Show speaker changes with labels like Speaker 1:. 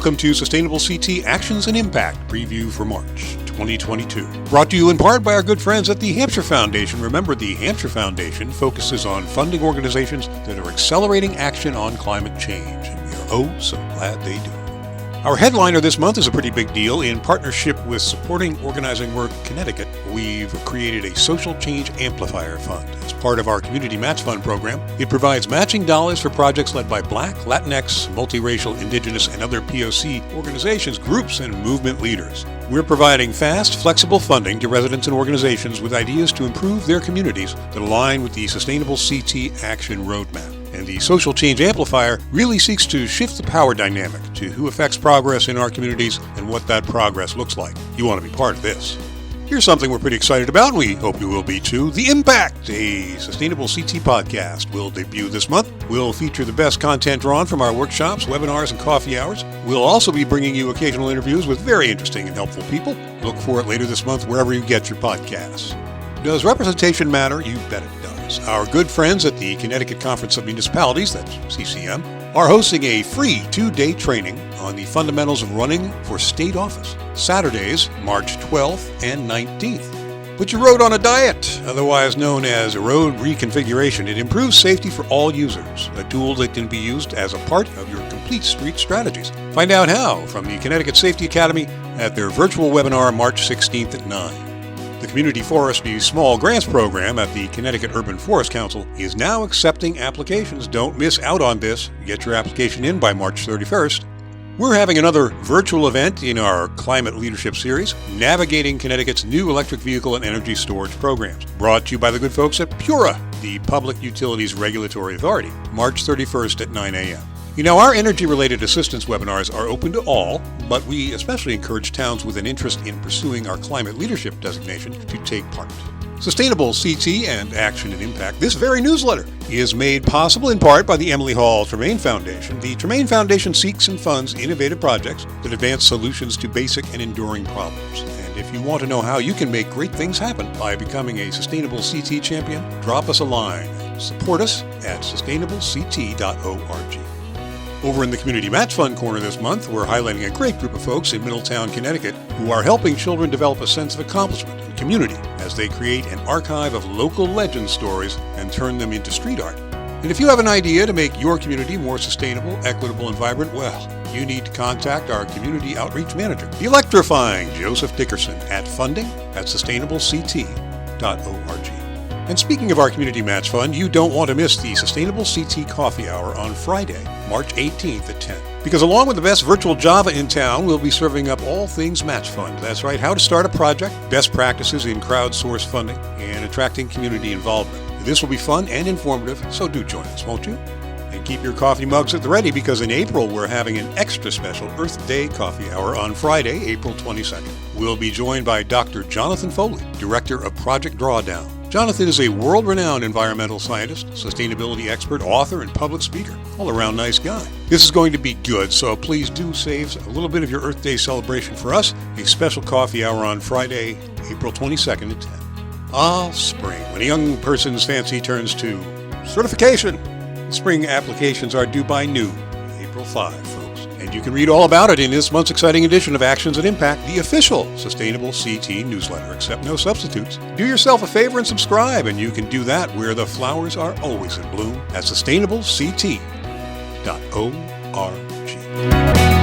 Speaker 1: Welcome to Sustainable CT Actions and Impact Preview for March 2022. Brought to you in part by our good friends at the Hampshire Foundation. Remember, the Hampshire Foundation focuses on funding organizations that are accelerating action on climate change, and we are so glad they do. Our headliner this month is a pretty big deal. In partnership with Supporting Organizing Work Connecticut, we've created a Social Change Amplifier Fund. As part of our Community Match Fund program, it provides matching dollars for projects led by Black, Latinx, multiracial, Indigenous, and other POC organizations, groups, and movement leaders. We're providing fast, flexible funding to residents and organizations with ideas to improve their communities that align with the Sustainable CT Action Roadmap. And the Social Change Amplifier really seeks to shift the power dynamic to who affects progress in our communities and what that progress looks like. You want to be part of this. Here's something we're pretty excited about, and we hope you will be too. The Impact, a Sustainable CT podcast, will debut this month. We'll feature the best content drawn from our workshops, webinars, and coffee hours. We'll also be bringing you occasional interviews with very interesting and helpful people. Look for it later this month wherever you get your podcasts. Does representation matter? You bet it does. Our good friends at the Connecticut Conference of Municipalities, that's CCM, are hosting a free 2-day training on the fundamentals of running for state office, Saturdays, March 12th and 19th. Put your road on a diet, otherwise known as road reconfiguration. It improves safety for all users, a tool that can be used as a part of your complete street strategies. Find out how from the Connecticut Safety Academy at their virtual webinar March 16th at 9. The Community Forestry Small Grants Program at the Connecticut Urban Forest Council is now accepting applications. Don't miss out on this. Get your application in by March 31st. We're having another virtual event in our Climate Leadership Series, Navigating Connecticut's New Electric Vehicle and Energy Storage Programs, brought to you by the good folks at PURA, the Public Utilities Regulatory Authority, March 31st at 9 a.m. You know, our energy-related assistance webinars are open to all, but we especially encourage towns with an interest in pursuing our climate leadership designation to take part. Sustainable CT and Action and Impact, this very newsletter, is made possible in part by the Emily Hall Tremaine Foundation. The Tremaine Foundation seeks and funds innovative projects that advance solutions to basic and enduring problems. And if you want to know how you can make great things happen by becoming a Sustainable CT champion, drop us a line. Support us at sustainablect.org. Over in the Community Match Fund corner this month, we're highlighting a great group of folks in Middletown, Connecticut, who are helping children develop a sense of accomplishment and community as they create an archive of local legend stories and turn them into street art. And if you have an idea to make your community more sustainable, equitable, and vibrant, well, you need to contact our Community Outreach Manager, the electrifying Joseph Dickerson, at funding@sustainablect.org. And speaking of our Community Match Fund, you don't want to miss the Sustainable CT Coffee Hour on Friday, March 18th at 10. Because along with the best virtual Java in town, we'll be serving up all things Match Fund. That's right, how to start a project, best practices in crowdsourced funding, and attracting community involvement. This will be fun and informative, so do join us, won't you? And keep your coffee mugs at the ready, because in April we're having an extra special Earth Day Coffee Hour on Friday, April 22nd. We'll be joined by Dr. Jonathan Foley, Director of Project Drawdown. Jonathan is a world-renowned environmental scientist, sustainability expert, author, and public speaker. All-around nice guy. This is going to be good, so please do save a little bit of your Earth Day celebration for us. A special coffee hour on Friday, April 22nd at 10. Ah, spring, when a young person's fancy turns to certification. Spring applications are due by noon, April 5, folks. And you can read all about it in this month's exciting edition of Actions and Impact, the official Sustainable CT newsletter, except no substitutes. Do yourself a favor and subscribe, and you can do that where the flowers are always in bloom at sustainablect.org.